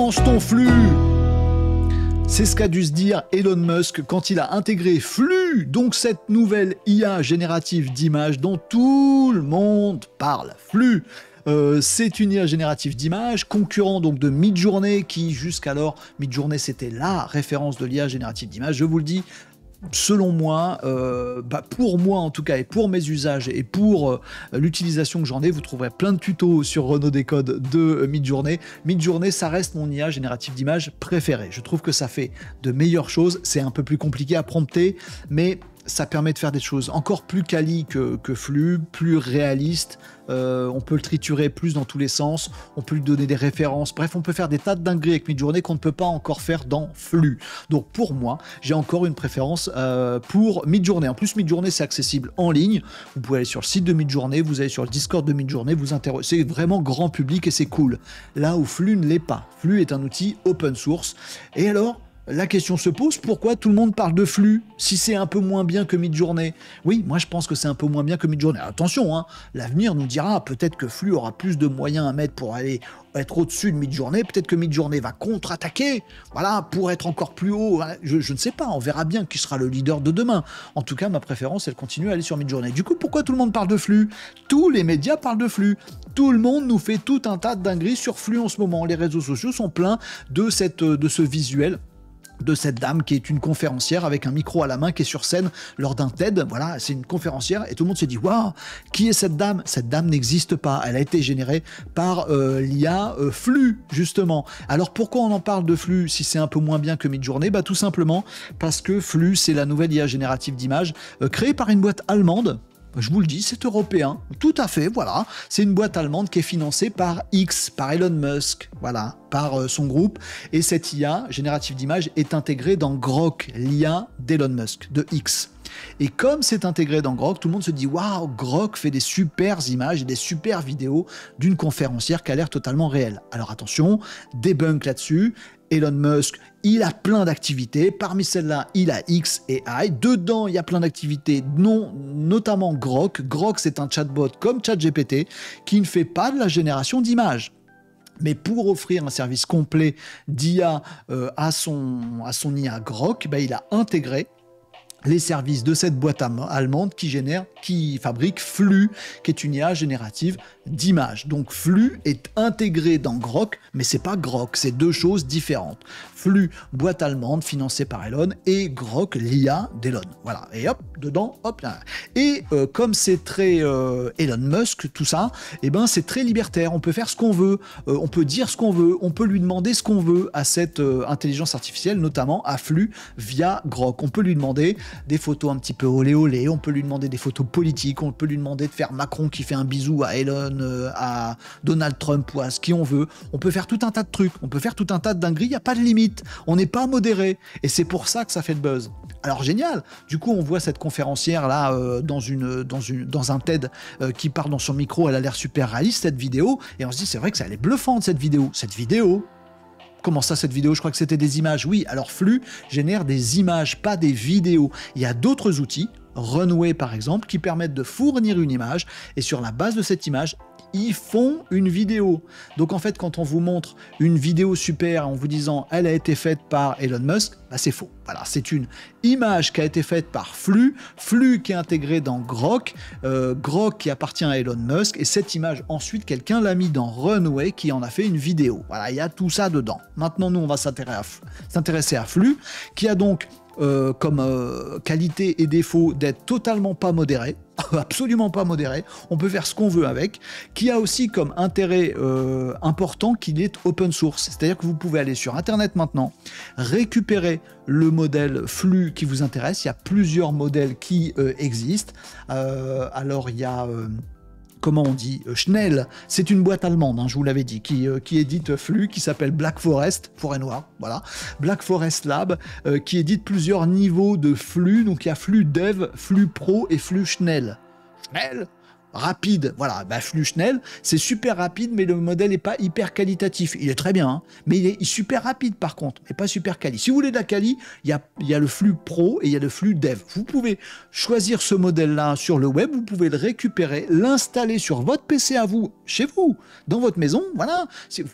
Balance ton flux. C'est ce qu'a dû se dire Elon Musk quand il a intégré Flux, donc cette nouvelle IA générative d'images dont tout le monde parle. Flux. C'est une IA générative d'images, concurrent donc de Midjourney, qui jusqu'alors, Midjourney c'était la référence de l'IA générative d'images, je vous le dis. Selon moi, pour moi en tout cas, et pour mes usages, et pour l'utilisation que j'en ai, vous trouverez plein de tutos sur Renaud Décode de Midjourney. Midjourney, ça reste mon IA générative d'images préférée. Je trouve que ça fait de meilleures choses. C'est un peu plus compliqué à prompter, mais ça permet de faire des choses encore plus quali que Flux, plus réaliste. On peut le triturer plus dans tous les sens, on peut lui donner des références, bref, on peut faire des tas de dingueries avec Midjourney qu'on ne peut pas encore faire dans Flux. Donc pour moi, j'ai encore une préférence pour Midjourney. En plus, Midjourney, c'est accessible en ligne. Vous pouvez aller sur le site de Midjourney, vous allez sur le Discord de Midjourney, vous interrogez. C'est vraiment grand public et c'est cool. Là où Flux ne l'est pas. Flux est un outil open source. Et alors, la question se pose, pourquoi tout le monde parle de Flux si c'est un peu moins bien que Midjourney? Oui, moi je pense que c'est un peu moins bien que Midjourney. Attention, hein, l'avenir nous dira peut-être que Flux aura plus de moyens à mettre pour aller être au-dessus de Midjourney, peut-être que Midjourney va contre-attaquer, voilà, pour être encore plus haut. Je ne sais pas, on verra bien qui sera le leader de demain. En tout cas, ma préférence, elle continue à aller sur Midjourney. Du coup, pourquoi tout le monde parle de Flux? Tous les médias parlent de Flux. Tout le monde nous fait tout un tas de dingueries sur Flux en ce moment. Les réseaux sociaux sont pleins de ce visuel de cette dame qui est une conférencière avec un micro à la main qui est sur scène lors d'un TED. Voilà, c'est une conférencière et tout le monde se dit « Waouh, qui est cette dame ?» Cette dame n'existe pas. Elle a été générée par l'IA Flux, justement. Alors pourquoi on en parle de Flux si c'est un peu moins bien que Midjourney? Tout simplement parce que Flux, c'est la nouvelle IA générative d'images créée par une boîte allemande. Je vous le dis, c'est européen, tout à fait, voilà. C'est une boîte allemande qui est financée par X, par Elon Musk, voilà, par son groupe. Et cette IA générative d'images est intégrée dans Grok, l'IA d'Elon Musk, de X. Et comme c'est intégré dans Grok, tout le monde se dit « Waouh, Grok fait des super images et des super vidéos d'une conférencière qui a l'air totalement réelle. » Alors attention, debunk là-dessus. Elon Musk, il a plein d'activités. Parmi celles-là, il a X et AI. Dedans, il y a plein d'activités, notamment Grok. Grok, c'est un chatbot comme ChatGPT qui ne fait pas de la génération d'images. Mais pour offrir un service complet d'IA à son IA Grok, il a intégré les services de cette boîte allemande qui fabrique Flux, qui est une IA générative d'images. Donc Flux est intégré dans Grok, mais c'est pas Grok, c'est deux choses différentes. Flux, boîte allemande financée par Elon, et Grok, l'IA d'Elon. Voilà, et hop, dedans, hop là. Et comme c'est très Elon Musk, tout ça, c'est très libertaire, on peut faire ce qu'on veut, on peut dire ce qu'on veut, on peut lui demander ce qu'on veut à cette intelligence artificielle, notamment à Flux via Grok. On peut lui demander des photos un petit peu olé olé, on peut lui demander des photos politiques, on peut lui demander de faire Macron qui fait un bisou à Elon, à Donald Trump ou à ce qui on veut. On peut faire tout un tas de trucs, on peut faire tout un tas de dingueries, il n'y a pas de limite, on n'est pas modéré, et c'est pour ça que ça fait le buzz. Alors génial, du coup on voit cette conférencière là dans un TED qui parle dans son micro, elle a l'air super réaliste cette vidéo, et on se dit c'est vrai que ça elle est bluffante cette vidéo. Comment ça, cette vidéo? Je crois que c'était des images. Oui, alors Flux génère des images, pas des vidéos. Il y a d'autres outils, Runway par exemple, qui permettent de fournir une image, et sur la base de cette image, ils font une vidéo. Donc en fait, quand on vous montre une vidéo super en vous disant « elle a été faite par Elon Musk », c'est faux. Voilà, c'est une image qui a été faite par Flux, Flux qui est intégré dans Grok, Grok qui appartient à Elon Musk, et cette image, ensuite, quelqu'un l'a mis dans Runway qui en a fait une vidéo. Voilà, il y a tout ça dedans. Maintenant, nous, on va s'intéresser à Flux, qui a donc comme qualité et défaut d'être totalement pas modéré, absolument pas modéré, on peut faire ce qu'on veut avec, qui a aussi comme intérêt important qu'il est open source, c'est-à-dire que vous pouvez aller sur internet maintenant, récupérer le modèle Flux qui vous intéresse, il y a plusieurs modèles qui existent, alors il y a... comment on dit, Schnell, c'est une boîte allemande, je vous l'avais dit, qui édite Flux, qui s'appelle Black Forest, forêt noire, voilà, Black Forest Lab, qui édite plusieurs niveaux de Flux, donc il y a Flux Dev, Flux Pro et Flux Schnell. Schnell, rapide, voilà, bah, flux Schnell, c'est super rapide, mais le modèle n'est pas hyper qualitatif. Il est très bien, hein, mais il est super rapide par contre, et pas super quali. Si vous voulez de la quali, il y a le flux pro et il y a le flux dev. Vous pouvez choisir ce modèle-là sur le web, vous pouvez le récupérer, l'installer sur votre PC à vous, chez vous, dans votre maison, voilà.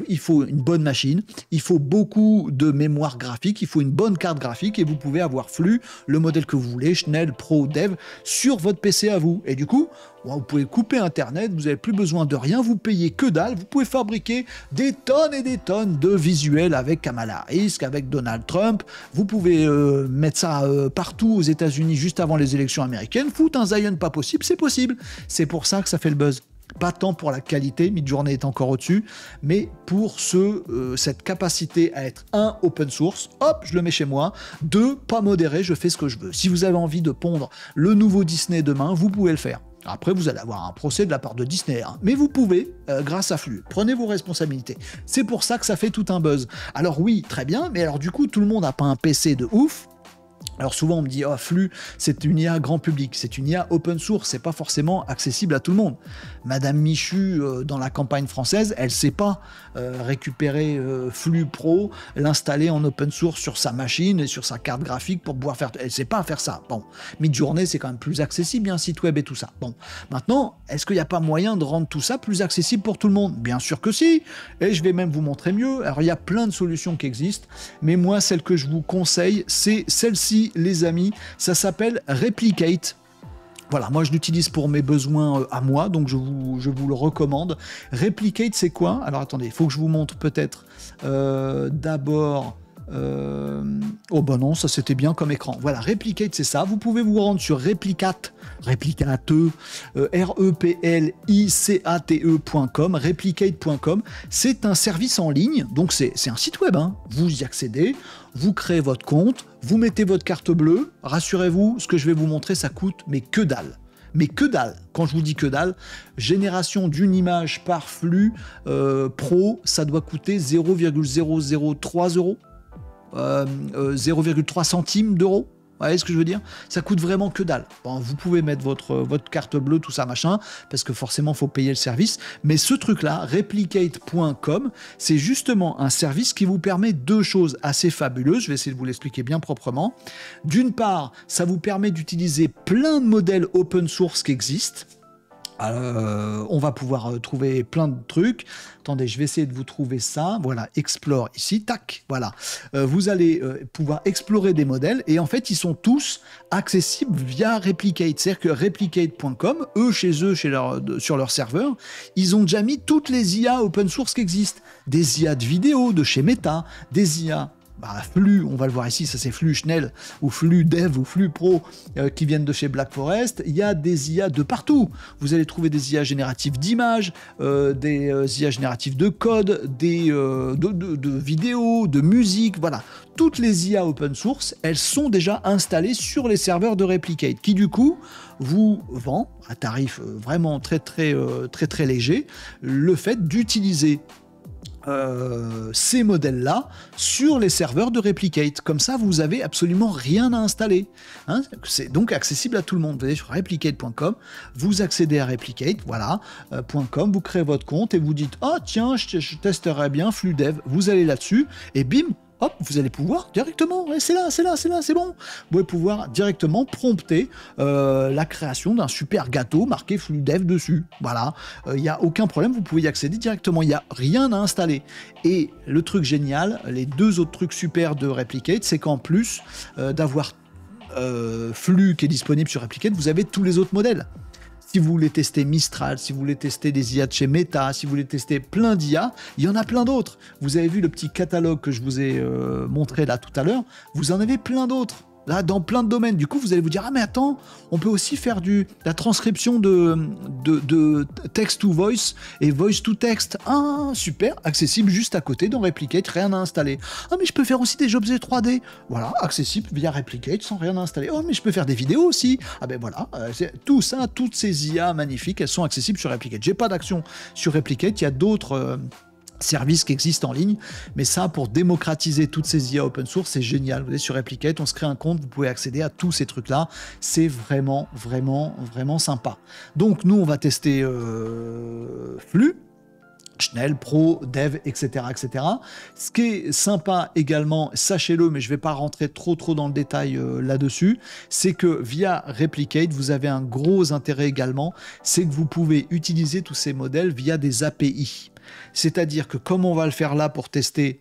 Il faut une bonne machine, il faut beaucoup de mémoire graphique, il faut une bonne carte graphique et vous pouvez avoir flux, le modèle que vous voulez, Schnell, Pro, Dev, sur votre PC à vous. Et du coup, vous pouvez couper Internet, vous n'avez plus besoin de rien, vous payez que dalle, vous pouvez fabriquer des tonnes et des tonnes de visuels avec Kamala Harris, avec Donald Trump, vous pouvez mettre ça partout aux États-Unis juste avant les élections américaines, foutre un Zion pas possible, c'est possible. C'est pour ça que ça fait le buzz. Pas tant pour la qualité, Midjourney est encore au-dessus, mais pour cette capacité à être un open source, hop, je le mets chez moi, deux, pas modéré, je fais ce que je veux. Si vous avez envie de pondre le nouveau Disney demain, vous pouvez le faire. Après, vous allez avoir un procès de la part de Disney, hein. Mais vous pouvez, grâce à Flux. Prenez vos responsabilités. C'est pour ça que ça fait tout un buzz. Alors oui, très bien, mais alors du coup, tout le monde n'a pas un PC de ouf. Alors souvent on me dit, oh, Flux, c'est une IA grand public, c'est une IA open source, c'est pas forcément accessible à tout le monde. Madame Michu, dans la campagne française, elle sait pas récupérer Flux Pro, l'installer en open source sur sa machine et sur sa carte graphique pour pouvoir faire... Elle sait pas faire ça. Bon, Midjourney, c'est quand même plus accessible, il y a un site web et tout ça. Bon, maintenant, est-ce qu'il n'y a pas moyen de rendre tout ça plus accessible pour tout le monde? Bien sûr que si, et je vais même vous montrer mieux. Alors il y a plein de solutions qui existent, mais moi, celle que je vous conseille, c'est celle-ci, les amis, ça s'appelle Replicate. Voilà, moi je l'utilise pour mes besoins à moi, donc je vous le recommande. Replicate, c'est quoi? Alors attendez, il faut que je vous montre peut-être d'abord... Oh bah non, ça c'était bien comme écran. Voilà, Replicate, c'est ça. Vous pouvez vous rendre sur Replicate, replicate.com, replicate.com. C'est un service en ligne, donc c'est un site web, hein. Vous y accédez, vous créez votre compte, vous mettez votre carte bleue. Rassurez-vous, ce que je vais vous montrer, ça coûte mais que dalle. Mais que dalle, quand je vous dis que dalle, génération d'une image par flux pro, ça doit coûter 0,003 euros. 0,3 centimes d'euros. Vous voyez ce que je veux dire? Ça coûte vraiment que dalle. Bon, vous pouvez mettre votre carte bleue, tout ça, machin, parce que forcément, il faut payer le service. Mais ce truc-là, replicate.com, c'est justement un service qui vous permet deux choses assez fabuleuses. Je vais essayer de vous l'expliquer bien proprement. D'une part, ça vous permet d'utiliser plein de modèles open source qui existent. On va pouvoir trouver plein de trucs. Attendez, je vais essayer de vous trouver ça. Voilà, Explore ici, tac, voilà. Vous allez pouvoir explorer des modèles et en fait, ils sont tous accessibles via Replicate. C'est-à-dire que Replicate.com, sur leur serveur, ils ont déjà mis toutes les IA open source qui existent. Des IA de vidéo de chez Meta, des IA... Flux, on va le voir ici, ça c'est Flux Schnell, ou Flux Dev, ou Flux Pro, qui viennent de chez Black Forest. Il y a des IA de partout. Vous allez trouver des IA génératives d'images, des IA génératives de code, de vidéos, de musique, voilà. Toutes les IA open source, elles sont déjà installées sur les serveurs de Replicate, qui du coup vous vend, à tarif vraiment très léger, le fait d'utiliser ces modèles-là sur les serveurs de Replicate. Comme ça, vous avez absolument rien à installer. Hein, c'est donc accessible à tout le monde. Vous allez sur replicate.com, vous accédez à replicate, voilà, .com, vous créez votre compte et vous dites « Ah tiens, je testerai bien FluDev ». Vous allez là-dessus et bim, hop, vous allez pouvoir directement, ouais, c'est là, c'est bon. Vous pouvez pouvoir directement prompter la création d'un super gâteau marqué FluDev dessus. Voilà, il n'y a aucun problème, vous pouvez y accéder directement, il n'y a rien à installer. Et le truc génial, les deux autres trucs super de Replicate, c'est qu'en plus d'avoir Flux qui est disponible sur Replicate, vous avez tous les autres modèles. Si vous voulez tester Mistral, si vous voulez tester des IA de chez Meta, si vous voulez tester plein d'IA, il y en a plein d'autres. Vous avez vu le petit catalogue que je vous ai montré là tout à l'heure, vous en avez plein d'autres. Là, dans plein de domaines. Du coup, vous allez vous dire, ah mais attends, on peut aussi faire la transcription de text to voice et voice to text. Ah, super, accessible juste à côté dans Replicate, rien à installer. Ah mais je peux faire aussi des objets 3D. Voilà, accessible via Replicate sans rien à installer. Oh mais je peux faire des vidéos aussi. Ah ben voilà, tout ça, toutes ces IA magnifiques, elles sont accessibles sur Replicate. J'ai pas d'action sur Replicate, il y a d'autres services qui existent en ligne, mais ça, pour démocratiser toutes ces IA open source, c'est génial. Vous êtes sur Replicate, on se crée un compte, vous pouvez accéder à tous ces trucs-là. C'est vraiment, vraiment, vraiment sympa. Donc, nous, on va tester Flux, Schnell, Pro, Dev, etc., etc. Ce qui est sympa également, sachez-le, mais je ne vais pas rentrer trop dans le détail là-dessus, c'est que via Replicate, vous avez un gros intérêt également, c'est que vous pouvez utiliser tous ces modèles via des API. C'est-à-dire que comme on va le faire là pour tester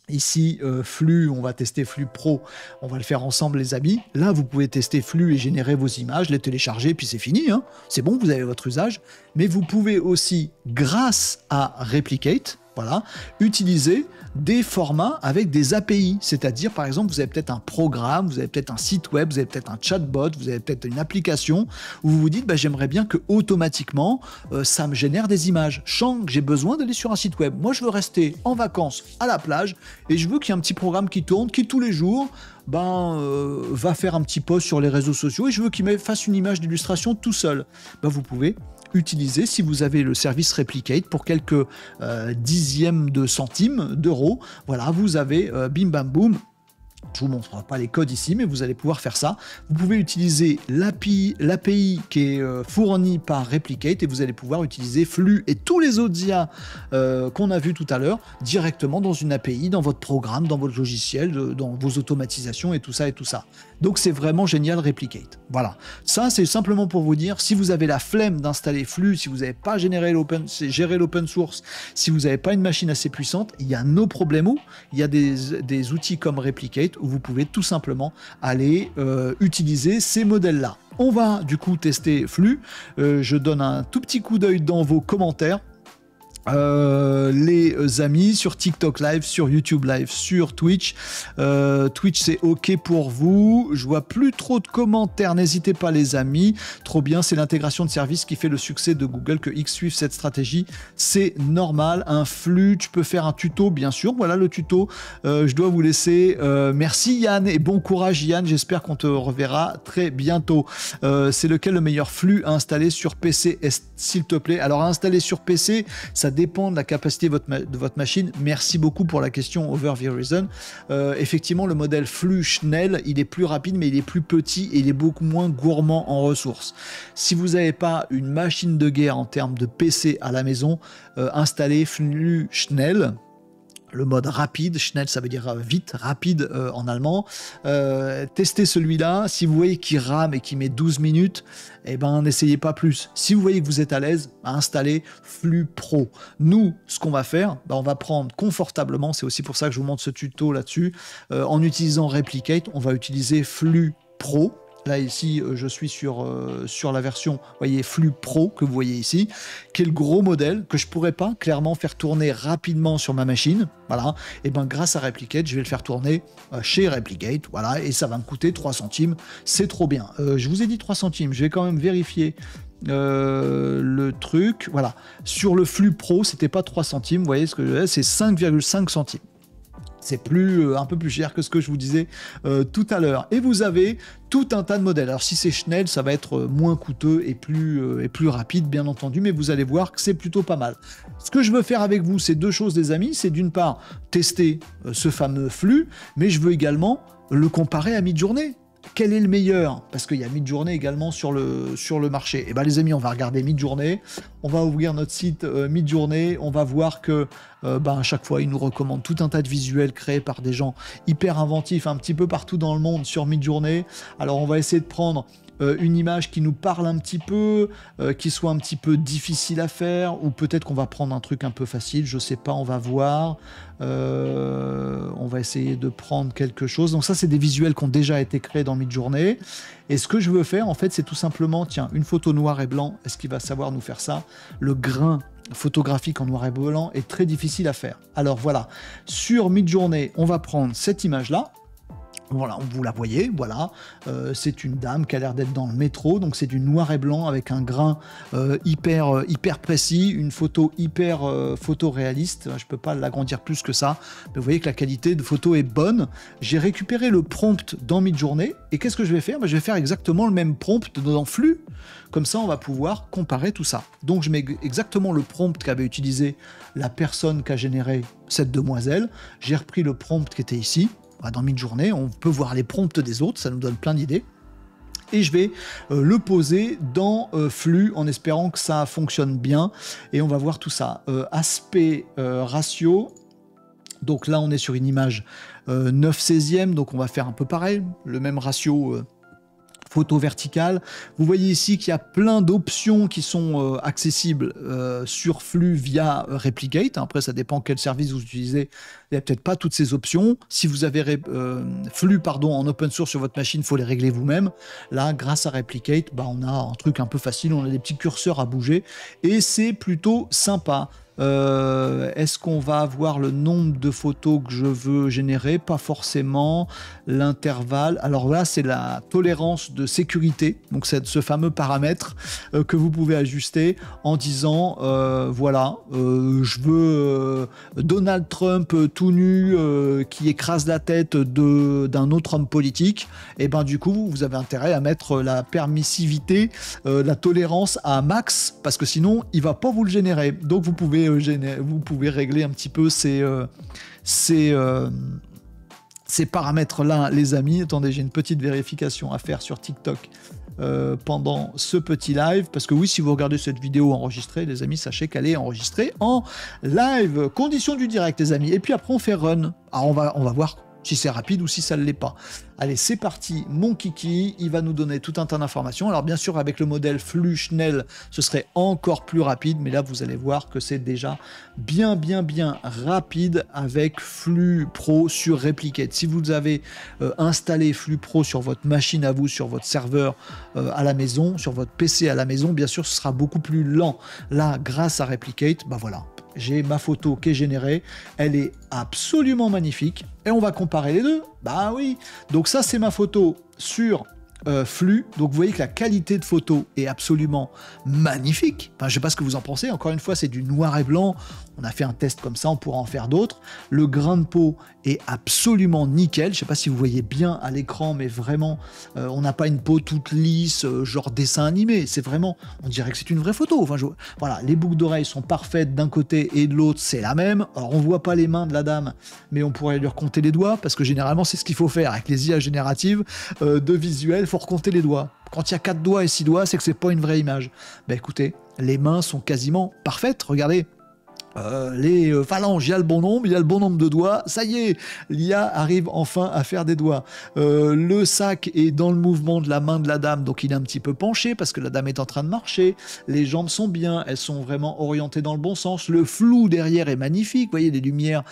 ici Flux, on va tester Flux Pro, on va le faire ensemble les amis. Là, vous pouvez tester Flux et générer vos images, les télécharger, puis c'est fini, hein. C'est bon, vous avez votre usage. Mais vous pouvez aussi, grâce à Replicate, voilà, utiliser des formats avec des API, c'est-à-dire par exemple vous avez peut-être un programme, vous avez peut-être un site web, vous avez peut-être un chatbot, vous avez peut-être une application où vous vous dites bah, j'aimerais bien que automatiquement ça me génère des images. Je sens que j'ai besoin d'aller sur un site web. Moi je veux rester en vacances à la plage et je veux qu'il y ait un petit programme qui tourne, qui tous les jours va faire un petit post sur les réseaux sociaux et je veux qu'il me fasse une image d'illustration tout seul. Vous pouvez utiliser, si vous avez le service Replicate, pour quelques dixièmes de centimes d'euros. Voilà, vous avez bim bam boum. Je ne vous montre pas les codes ici, mais vous allez pouvoir faire ça. Vous pouvez utiliser l'API qui est fournie par Replicate et vous allez pouvoir utiliser Flux et tous les autres IA qu'on a vus tout à l'heure directement dans une API, dans votre programme, dans votre logiciel, dans vos automatisations et tout ça et tout ça. Donc c'est vraiment génial Replicate. Voilà. Ça, c'est simplement pour vous dire, si vous avez la flemme d'installer Flux, si vous n'avez pas géré l'open source, si vous n'avez pas une machine assez puissante, il y a no problemo. Il y a des outils comme Replicate où vous pouvez tout simplement aller utiliser ces modèles-là. On va du coup tester Flux. Je donne un tout petit coup d'œil dans vos commentaires. Les amis, sur TikTok Live, sur YouTube Live, sur Twitch. Twitch, c'est OK pour vous. Je vois plus trop de commentaires. N'hésitez pas, les amis. Trop bien, c'est l'intégration de services qui fait le succès de Google. Que X suive cette stratégie, c'est normal. Un flux, tu peux faire un tuto, bien sûr. Voilà le tuto. Je dois vous laisser. Merci Yann et bon courage Yann. J'espère qu'on te reverra très bientôt. C'est lequel le meilleur flux à installer sur PC, s'il te plaît? Alors, à installer sur PC, ça dépend de la capacité de votre machine. Merci beaucoup pour la question Over the Horizon. Effectivement, le modèle Flux Schnell, il est plus rapide, mais il est plus petit et il est beaucoup moins gourmand en ressources. Si vous n'avez pas une machine de guerre en termes de PC à la maison, installez Flux Schnell. Le mode rapide, Schnell ça veut dire vite, rapide en allemand. Testez celui-là, si vous voyez qu'il rame et qu'il met 12 minutes, eh ben n'essayez pas plus. Si vous voyez que vous êtes à l'aise, installez Flux Pro. Nous, ce qu'on va faire, on va prendre confortablement, c'est aussi pour ça que je vous montre ce tuto là-dessus, en utilisant Replicate, on va utiliser Flux Pro. Là, ici, je suis sur la version, vous voyez, Flux Pro, que vous voyez ici, qui est le gros modèle que je ne pourrais pas clairement faire tourner rapidement sur ma machine. Voilà. Et bien, grâce à Replicate, je vais le faire tourner chez Replicate. Voilà. Et ça va me coûter 3 centimes. C'est trop bien. Je vous ai dit 3 centimes. Je vais quand même vérifier le truc. Voilà. Sur le Flux Pro, c'était pas 3 centimes. Vous voyez ce que je veux dire, c'est 5,5 centimes. C'est un peu plus cher que ce que je vous disais tout à l'heure. Et vous avez tout un tas de modèles. Alors si c'est Schnell, ça va être moins coûteux et plus rapide, bien entendu, mais vous allez voir que c'est plutôt pas mal. Ce que je veux faire avec vous, c'est deux choses, les amis. C'est d'une part tester ce fameux flux, mais je veux également le comparer à Midjourney. Quel est le meilleur? Parce qu'il y a Midjourney également sur le marché. Et bien les amis, on va regarder Midjourney, on va ouvrir notre site Midjourney, on va voir que à chaque fois, il nous recommande tout un tas de visuels créés par des gens hyper inventifs un petit peu partout dans le monde sur Midjourney. Alors on va essayer de prendre une image qui nous parle un petit peu, qui soit un petit peu difficile à faire, ou peut-être qu'on va prendre un truc un peu facile, je sais pas, on va voir. On va essayer de prendre quelque chose. Donc ça, c'est des visuels qui ont déjà été créés dans Midjourney. Et ce que je veux faire, en fait, c'est tout simplement, tiens, une photo noir et blanc, est-ce qu'il va savoir nous faire ça? Le grain photographique en noir et blanc est très difficile à faire. Alors voilà, sur Midjourney, on va prendre cette image-là. Voilà, vous la voyez, voilà. C'est une dame qui a l'air d'être dans le métro, donc c'est du noir et blanc avec un grain hyper précis, une photo hyper photoréaliste. Je peux pas l'agrandir plus que ça, mais vous voyez que la qualité de photo est bonne. J'ai récupéré le prompt dans Midjourney, et qu'est-ce que je vais faire? Je vais faire exactement le même prompt dans Flux, comme ça on va pouvoir comparer tout ça. Donc je mets exactement le prompt qu'avait utilisé la personne qui a généré cette demoiselle. J'ai repris le prompt qui était ici. Dans Midjourney, on peut voir les prompts des autres, ça nous donne plein d'idées. Et je vais le poser dans Flux en espérant que ça fonctionne bien. Et on va voir tout ça. Aspect ratio. Donc là, on est sur une image 9/16e, donc on va faire un peu pareil. Le même ratio photo verticale. Vous voyez ici qu'il y a plein d'options qui sont accessibles sur Flux via Replicate. Après, ça dépend quel service vous utilisez. Il n'y a peut-être pas toutes ces options. Si vous avez Flux en open source sur votre machine, il faut les régler vous-même. Là, grâce à Replicate, on a un truc un peu facile. On a des petits curseurs à bouger et c'est plutôt sympa. Est-ce qu'on va avoir le nombre de photos que je veux générer? Pas forcément. L'intervalle. Alors là, c'est la tolérance de sécurité. Donc, c'est ce fameux paramètre que vous pouvez ajuster en disant voilà, je veux Donald Trump tout nu qui écrase la tête d'un autre homme politique. Et du coup, vous avez intérêt à mettre la permissivité, la tolérance à max, parce que sinon, il va pas vous le générer. Donc, vous pouvez régler un petit peu ces paramètres-là, les amis. Attendez, j'ai une petite vérification à faire sur TikTok pendant ce petit live, parce que oui, si vous regardez cette vidéo enregistrée, les amis, sachez qu'elle est enregistrée en live. Condition du direct, les amis. Et puis après, on fait run. Alors, on va voir si c'est rapide ou si ça ne l'est pas. Allez, c'est parti, mon kiki, il va nous donner tout un tas d'informations. Alors bien sûr, avec le modèle Flux Schnell, ce serait encore plus rapide, mais là, vous allez voir que c'est déjà bien rapide avec Flux Pro sur Replicate. Si vous avez installé Flux Pro sur votre machine à vous, sur votre serveur à la maison, sur votre PC à la maison, bien sûr, ce sera beaucoup plus lent. Là, grâce à Replicate, voilà. J'ai ma photo qui est générée, elle est absolument magnifique, et on va comparer les deux. Bah oui, donc ça c'est ma photo sur Flux, donc vous voyez que la qualité de photo est absolument magnifique. Enfin, je sais pas ce que vous en pensez, encore une fois c'est du noir et blanc, on a fait un test comme ça, on pourra en faire d'autres. Le grain de peau est absolument nickel, je sais pas si vous voyez bien à l'écran, mais vraiment on n'a pas une peau toute lisse, genre dessin animé, c'est vraiment, on dirait que c'est une vraie photo. Enfin, voilà, les boucles d'oreilles sont parfaites d'un côté et de l'autre, c'est la même. Alors on voit pas les mains de la dame, mais on pourrait lui recompter les doigts, parce que généralement c'est ce qu'il faut faire avec les IA génératives de visuel. Faut recompter les doigts. Quand il y a 4 doigts et 6 doigts, c'est que c'est pas une vraie image. Écoutez, les mains sont quasiment parfaites. Regardez, les phalanges, il y a le bon nombre de doigts, ça y est, l'IA arrive enfin à faire des doigts. Le sac est dans le mouvement de la main de la dame, donc il est un petit peu penché parce que la dame est en train de marcher, les jambes sont bien, elles sont vraiment orientées dans le bon sens, le flou derrière est magnifique, vous voyez, des lumières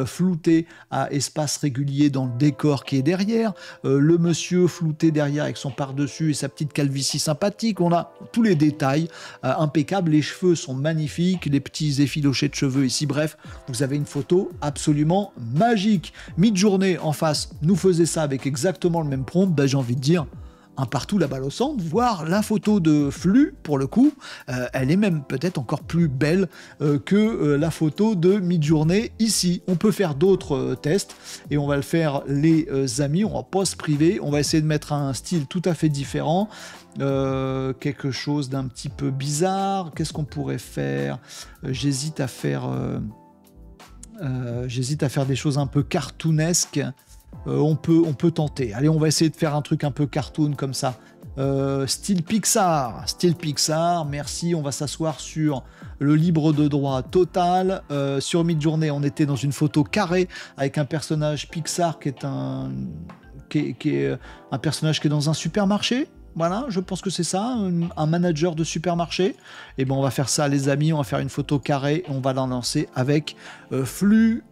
floutées à espace régulier dans le décor qui est derrière, le monsieur flouté derrière avec son par-dessus et sa petite calvitie sympathique, on a tous les détails impeccables, les cheveux sont magnifiques, les petits effilochés de cheveux ici, bref, vous avez une photo absolument magique. Midjourney en face nous faisait ça avec exactement le même prompt, j'ai envie de dire un partout la balle au centre, voire la photo de Flux, pour le coup, elle est même peut-être encore plus belle que la photo de Midjourney ici. On peut faire d'autres tests, et on va le faire, les amis, on va pas se priver, on va essayer de mettre un style tout à fait différent, quelque chose d'un petit peu bizarre. Qu'est-ce qu'on pourrait faire? J'hésite à faire des choses un peu cartoonesques. On peut tenter. Allez, on va essayer de faire un truc un peu cartoon comme ça. Style Pixar, merci. On va s'asseoir sur le libre de droit total. Sur Midjourney, on était dans une photo carrée avec un personnage Pixar qui est un personnage qui est dans un supermarché. Voilà, je pense que c'est ça, un manager de supermarché. Et on va faire ça, les amis, on va faire une photo carrée et on va la lancer avec Flux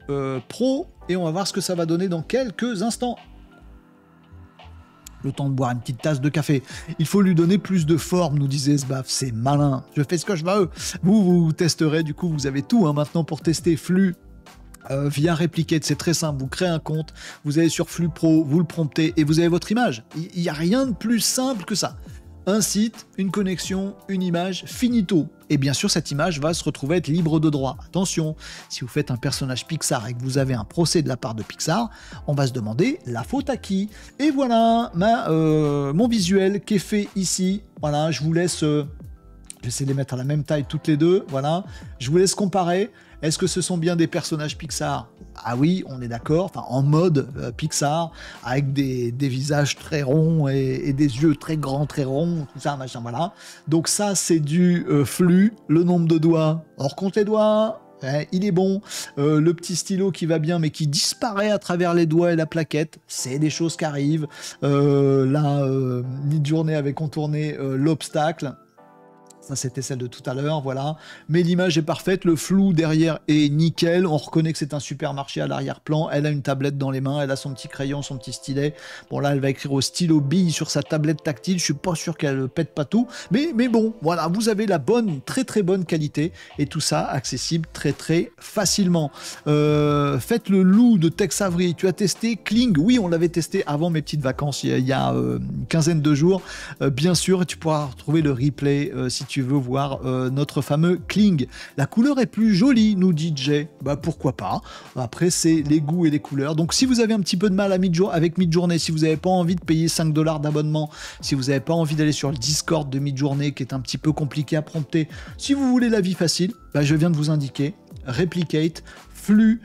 Pro, et on va voir ce que ça va donner dans quelques instants. Le temps de boire une petite tasse de café. Il faut lui donner plus de forme, nous disait Sbaf. C'est malin, je fais ce que je veux. Vous testerez, du coup, vous avez tout maintenant pour tester Flux via Replicate, c'est très simple, vous créez un compte, vous allez sur Flux Pro, vous le promptez et vous avez votre image. Il n'y a rien de plus simple que ça. Un site, une connexion, une image, finito. Et bien sûr, cette image va se retrouver être libre de droit. Attention, si vous faites un personnage Pixar et que vous avez un procès de la part de Pixar, on va se demander la faute à qui. Et voilà mon visuel qui est fait ici. Voilà, je vous laisse... J'essaie de les mettre à la même taille toutes les deux. Voilà, je vous laisse comparer. Est-ce que ce sont bien des personnages Pixar? Ah oui, on est d'accord, enfin en mode Pixar, avec des visages très ronds et des yeux très grands, très ronds, tout ça, machin, voilà. Donc ça, c'est du flux, le nombre de doigts, on recompte les doigts, il est bon, le petit stylo qui va bien mais qui disparaît à travers les doigts et la plaquette, c'est des choses qui arrivent. Midjourney avait contourné l'obstacle. Ça, c'était celle de tout à l'heure, voilà. Mais l'image est parfaite, le flou derrière est nickel. On reconnaît que c'est un supermarché à l'arrière-plan. Elle a une tablette dans les mains, elle a son petit crayon, son petit stylet. Bon, là, elle va écrire au stylo bille sur sa tablette tactile. Je suis pas sûr qu'elle pète pas tout. Mais bon, voilà, vous avez la bonne, très très bonne qualité. Et tout ça accessible très très facilement. Faites le loup de Tex Avery. Tu as testé Kling? Oui, on l'avait testé avant mes petites vacances, il y a une quinzaine de jours. Bien sûr, tu pourras retrouver le replay si tu veux voir notre fameux Kling. La couleur est plus jolie, nous dit Jay. Bah pourquoi pas. Après, c'est les goûts et les couleurs. Donc si vous avez un petit peu de mal avec Midjourney, si vous n'avez pas envie de payer 5 $ d'abonnement, si vous n'avez pas envie d'aller sur le Discord de Midjourney qui est un petit peu compliqué à prompter, si vous voulez la vie facile, bah, je viens de vous indiquer Replicate, flux,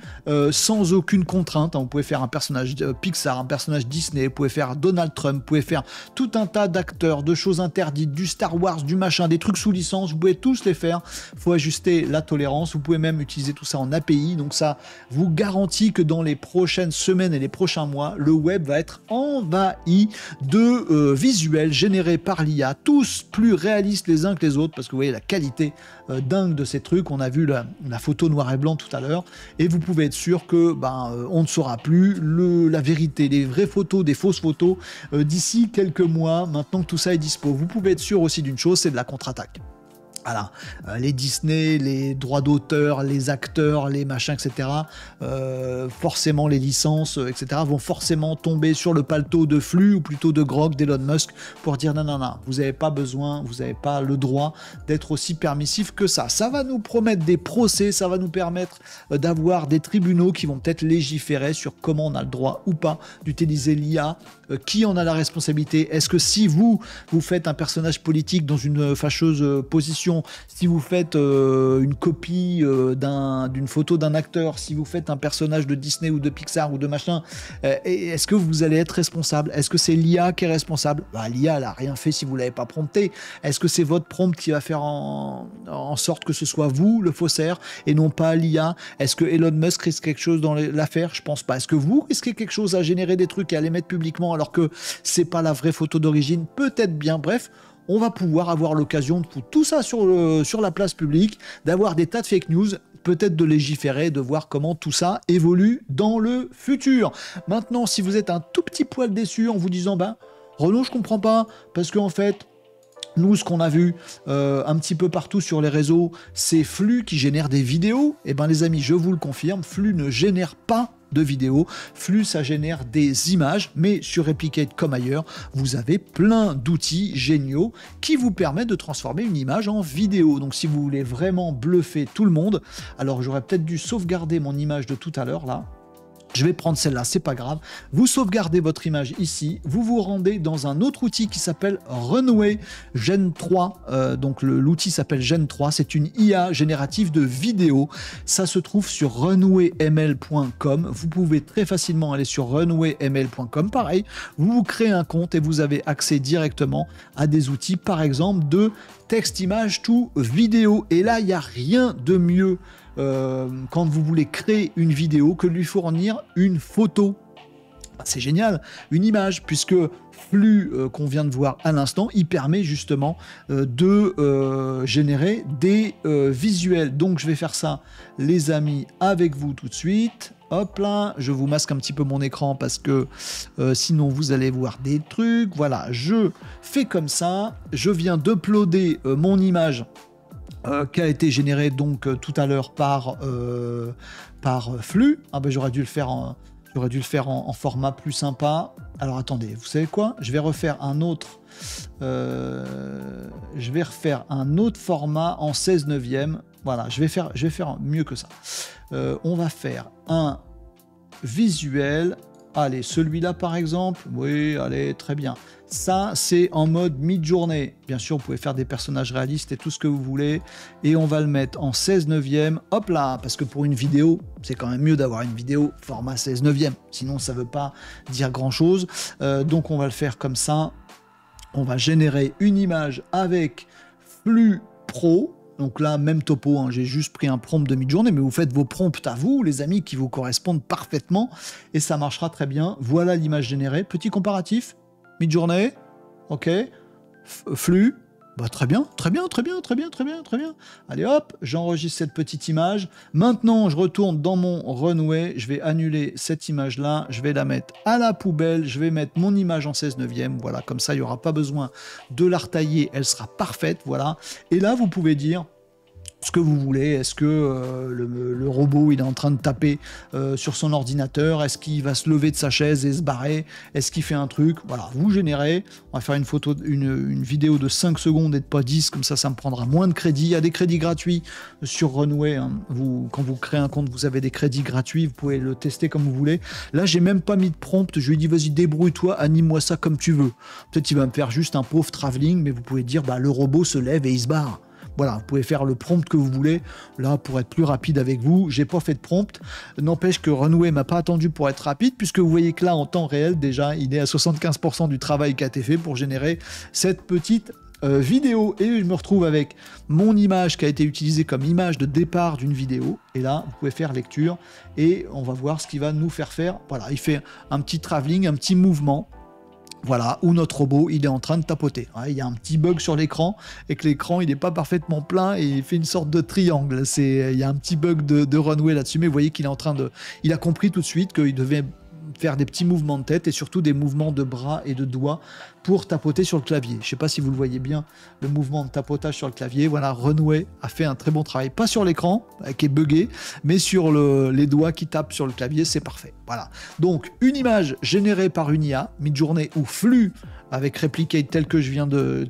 sans aucune contrainte. Vous pouvez faire un personnage Pixar, un personnage Disney, vous pouvez faire Donald Trump, vous pouvez faire tout un tas d'acteurs, de choses interdites, du Star Wars, du machin, des trucs sous licence, vous pouvez tous les faire. Il faut ajuster la tolérance, vous pouvez même utiliser tout ça en API, donc ça vous garantit que dans les prochaines semaines et les prochains mois, le web va être envahi de visuels générés par l'IA, tous plus réalistes les uns que les autres, parce que vous voyez la qualité dingue de ces trucs. On a vu la photo noir et blanc tout à l'heure, et vous pouvez être sûr que on ne saura plus la vérité, les vraies photos, des fausses photos d'ici quelques mois, maintenant que tout ça est dispo. Vous pouvez être sûr aussi d'une chose, c'est de la contre-attaque. Voilà, les Disney, les droits d'auteur, les acteurs, les machins, etc., forcément les licences, etc., vont forcément tomber sur le paletot de Flux, ou plutôt de Grok, d'Elon Musk, pour dire non, vous n'avez pas besoin, vous n'avez pas le droit d'être aussi permissif que ça. Ça va nous promettre des procès, ça va nous permettre d'avoir des tribunaux qui vont peut-être légiférer sur comment on a le droit ou pas d'utiliser l'IA, qui en a la responsabilité. Est-ce que si vous faites un personnage politique dans une fâcheuse position, si vous faites une copie d'une photo d'un acteur, si vous faites un personnage de Disney ou de Pixar ou de machin, est-ce que vous allez être responsable? Est-ce que c'est l'IA qui est responsable? L'IA, elle n'a rien fait si vous ne l'avez pas prompté. Est-ce que c'est votre prompt qui va faire en sorte que ce soit vous, le faussaire, et non pas l'IA? Est-ce que Elon Musk risque quelque chose dans l'affaire? Je pense pas. Est-ce que vous risquez quelque chose à générer des trucs et à les mettre publiquement alors que c'est pas la vraie photo d'origine? Peut-être bien. Bref, on va pouvoir avoir l'occasion de foutre tout ça sur la place publique, d'avoir des tas de fake news, peut-être de légiférer, de voir comment tout ça évolue dans le futur. Maintenant, si vous êtes un tout petit poil déçu en vous disant Renaud, je comprends pas, parce qu'en fait, nous, ce qu'on a vu un petit peu partout sur les réseaux, c'est Flux qui génère des vidéos. Eh bien, les amis, je vous le confirme, Flux ne génère pas de vidéos. Flux, ça génère des images, mais sur Replicate comme ailleurs, vous avez plein d'outils géniaux qui vous permettent de transformer une image en vidéo. Donc, si vous voulez vraiment bluffer tout le monde, alors j'aurais peut-être dû sauvegarder mon image de tout à l'heure, là. Je vais prendre celle-là, c'est pas grave. Vous sauvegardez votre image ici, vous vous rendez dans un autre outil qui s'appelle Runway Gen 3. Donc l'outil s'appelle Gen 3, c'est une IA générative de vidéos. Ça se trouve sur runwayml.com. Vous pouvez très facilement aller sur runwayml.com. Pareil, vous créez un compte et vous avez accès directement à des outils, par exemple de texte, image, tout, vidéo. Et là, il n'y a rien de mieux quand vous voulez créer une vidéo que de lui fournir une photo. C'est génial, une image, puisque Flux qu'on vient de voir à l'instant, il permet justement de générer des visuels. Donc je vais faire ça, les amis, avec vous tout de suite. Hop là, je vous masque un petit peu mon écran parce que sinon vous allez voir des trucs. Voilà, je fais comme ça, je viens d'uploader mon image qui a été généré donc tout à l'heure par Flux. Ah ben j'aurais dû le faire en format plus sympa. Alors attendez, vous savez quoi? Je vais refaire un autre format en 16/9. Voilà, je vais faire mieux que ça. On va faire un visuel. Allez, celui-là par exemple, oui, allez, très bien. Ça, c'est en mode mid-journée. Bien sûr, vous pouvez faire des personnages réalistes et tout ce que vous voulez. Et on va le mettre en 16/9. Hop là, parce que pour une vidéo, c'est quand même mieux d'avoir une vidéo format 16/9. Sinon, ça ne veut pas dire grand-chose. Donc, on va le faire comme ça. On va générer une image avec Flux Pro. Donc là, même topo, hein, j'ai juste pris un prompt de mid-journée, mais vous faites vos prompts à vous, les amis, qui vous correspondent parfaitement, et ça marchera très bien. Voilà l'image générée. Petit comparatif, mid-journée, ok, flux, bah, très bien. Allez hop, j'enregistre cette petite image. Maintenant, je retourne dans mon Runway, je vais annuler cette image-là, je vais la mettre à la poubelle, je vais mettre mon image en 16/9, voilà, comme ça, il n'y aura pas besoin de la retailler, elle sera parfaite, voilà. Et là, vous pouvez dire ce que vous voulez. Est-ce que le robot il est en train de taper sur son ordinateur? Est-ce qu'il va se lever de sa chaise et se barrer? Est-ce qu'il fait un truc? Voilà, vous générez. On va faire une vidéo de 5 secondes et de pas 10, comme ça me prendra moins de crédits. Il y a des crédits gratuits sur Runway, hein. Quand vous créez un compte, vous avez des crédits gratuits, vous pouvez le tester comme vous voulez. Là, j'ai même pas mis de prompt, je lui ai dit vas-y, débrouille-toi, anime-moi ça comme tu veux. Peut-être il va me faire juste un pauvre travelling, mais vous pouvez dire bah le robot se lève et il se barre. Voilà, vous pouvez faire le prompt que vous voulez. Là, pour être plus rapide avec vous, j'ai pas fait de prompt. N'empêche que Runway m'a pas attendu pour être rapide, puisque vous voyez que là, en temps réel, déjà, il est à 75% du travail qui a été fait pour générer cette petite vidéo. Et je me retrouve avec mon image qui a été utilisée comme image de départ d'une vidéo. Et là, vous pouvez faire lecture et on va voir ce qu'il va nous faire faire. Voilà, il fait un petit travelling, un petit mouvement. Voilà, où notre robot, il est en train de tapoter. Ouais, il y a un petit bug sur l'écran, et que l'écran, il n'est pas parfaitement plein, et il fait une sorte de triangle. Il y a un petit bug de Runway là-dessus, mais vous voyez qu'il est en train de... Il a compris tout de suite qu'il devait faire des petits mouvements de tête, et surtout des mouvements de bras et de doigts pour tapoter sur le clavier. Je ne sais pas si vous le voyez bien, le mouvement de tapotage sur le clavier. Voilà, Runway a fait un très bon travail. Pas sur l'écran, qui est buggé, mais sur les doigts qui tapent sur le clavier, c'est parfait. Voilà. Donc, une image générée par une IA, mid-journée ou flux, avec Replicate tel que je viens de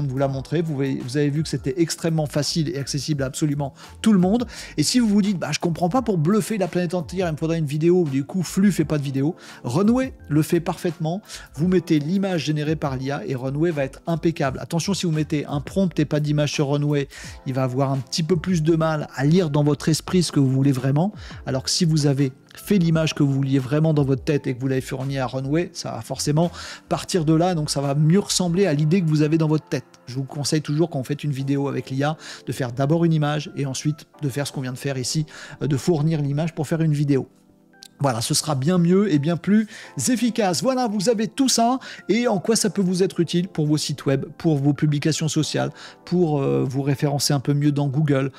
vous la montrer. Vous avez vu que c'était extrêmement facile et accessible à absolument tout le monde. Et si vous vous dites, bah, je comprends pas, pour bluffer la planète entière, il me faudra une vidéo, du coup, Flux fait pas de vidéo. Runway le fait parfaitement. Vous mettez l'image générée par l'IA et Runway va être impeccable. Attention, si vous mettez un prompt et pas d'image sur Runway, il va avoir un petit peu plus de mal à lire dans votre esprit ce que vous voulez vraiment. Alors que si vous avez fait l'image que vous vouliez vraiment dans votre tête et que vous l'avez fournie à Runway, ça va forcément partir de là, donc ça va mieux ressembler à l'idée que vous avez dans votre tête. Je vous conseille toujours, quand vous faites une vidéo avec l'IA, de faire d'abord une image et ensuite de faire ce qu'on vient de faire ici, de fournir l'image pour faire une vidéo. Voilà, ce sera bien mieux et bien plus efficace. Voilà, vous avez tout ça. Et en quoi ça peut vous être utile pour vos sites web, pour vos publications sociales, pour vous référencer un peu mieux dans Google,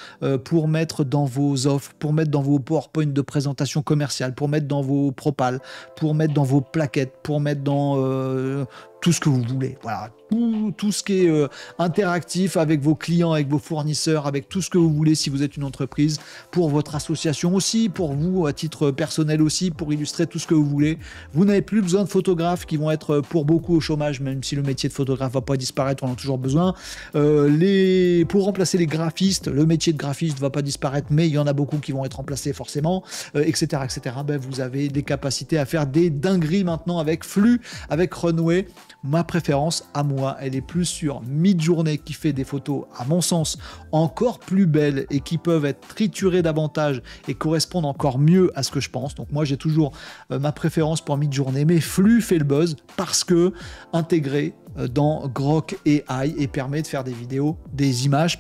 pour mettre dans vos offres, pour mettre dans vos PowerPoint de présentation commerciale, pour mettre dans vos propals, pour mettre dans vos plaquettes, pour mettre dans... tout ce que vous voulez, voilà, tout ce qui est interactif avec vos clients, avec vos fournisseurs, avec tout ce que vous voulez si vous êtes une entreprise, pour votre association aussi, pour vous à titre personnel aussi, pour illustrer tout ce que vous voulez. Vous n'avez plus besoin de photographes qui vont être pour beaucoup au chômage, même si le métier de photographe va pas disparaître, on en a toujours besoin. Pour remplacer les graphistes, le métier de graphiste va pas disparaître, mais il y en a beaucoup qui vont être remplacés forcément, etc. etc. Ben, vous avez des capacités à faire des dingueries maintenant avec Flux, avec Runway. Ma préférence à moi, elle est plus sur Midjourney qui fait des photos, à mon sens, encore plus belles et qui peuvent être triturées davantage et correspondre encore mieux à ce que je pense. Donc moi, j'ai toujours ma préférence pour Midjourney, mais Flux fait le buzz parce que intégré dans Grok AI et permet de faire des images,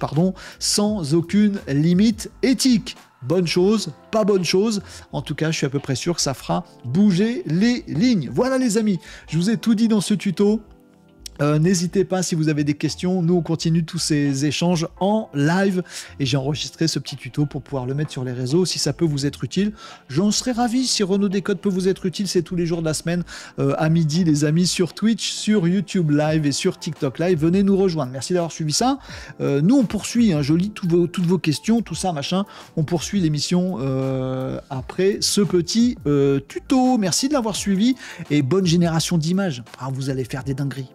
sans aucune limite éthique. Bonne chose, pas bonne chose. En tout cas, je suis à peu près sûr que ça fera bouger les lignes. Voilà les amis, je vous ai tout dit dans ce tuto. N'hésitez pas si vous avez des questions, nous on continue tous ces échanges en live et j'ai enregistré ce petit tuto pour pouvoir le mettre sur les réseaux si ça peut vous être utile. J'en serais ravi si Renaud Décode peut vous être utile, c'est tous les jours de la semaine à midi les amis sur Twitch, sur YouTube Live et sur TikTok Live, venez nous rejoindre, merci d'avoir suivi ça. Nous on poursuit, je lis toutes vos questions, tout ça machin, on poursuit l'émission après ce petit tuto, merci de l'avoir suivi et bonne génération d'images, vous allez faire des dingueries.